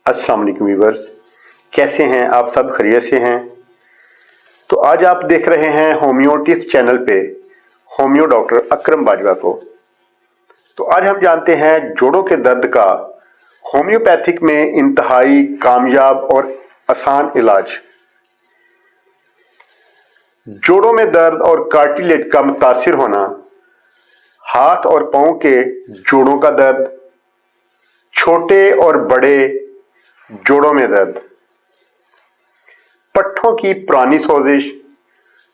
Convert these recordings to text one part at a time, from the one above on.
अस्सलाम वालेकुम व्यूअर्स, कैसे हैं आप सब? खैरियत से हैं? तो आज आप देख रहे हैं होम्यो टिप्स चैनल पे होम्यो डॉक्टर अकरम बाजवा को। तो आज हम जानते हैं जोड़ों के दर्द का होम्योपैथिक में इंतहाई कामयाब और आसान इलाज। जोड़ों में दर्द और कार्टिलेज का मुतासिर होना, हाथ और पांव के जोड़ों का दर्द, छोटे और बड़े जोड़ों में दर्द, पट्ठों की पुरानी सोजिश,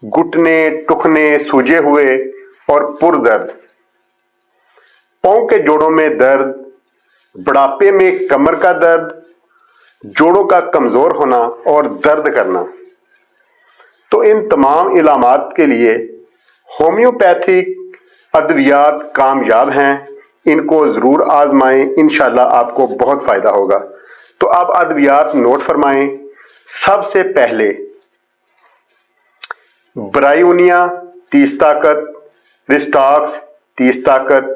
घुटने टुखने सूजे हुए और पुर दर्द, पांव के जोड़ों में दर्द, बुढ़ापे में कमर का दर्द, जोड़ों का कमजोर होना और दर्द करना। तो इन तमाम इलामात के लिए होम्योपैथिक अद्वियात कामयाब हैं, इनको ज़रूर आजमाएं, इंशाल्लाह आपको बहुत फ़ायदा होगा। तो आप अद्वियात नोट फरमाएं। सबसे पहले ब्रायूनिया 30 ताकत, रिस्टॉक्स 30 ताकत,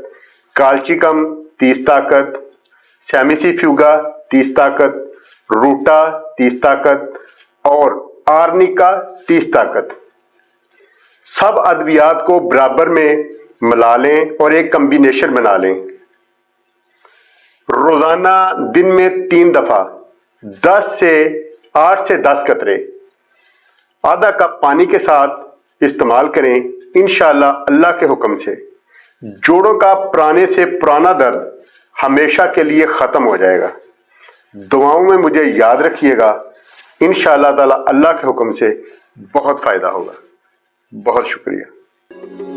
काल्चिकम 30 ताकत, सेमिसिफ्यूगा 30 ताकत, रूटा 30 ताकत और आर्निका 30 ताकत। सब अद्वियात को बराबर में मिला लें और एक कम्बिनेशन बना लें। रोजाना दिन में 3 दफा 8 से 10 कतरे आधा कप पानी के साथ इस्तेमाल करें। इंशाल्लाह अल्लाह के हुक्म से जोड़ों का पुराने से पुराना दर्द हमेशा के लिए ख़त्म हो जाएगा। दुआओं में मुझे याद रखिएगा। इंशाल्लाह ताला अल्लाह के हुक्म से बहुत फ़ायदा होगा। बहुत शुक्रिया।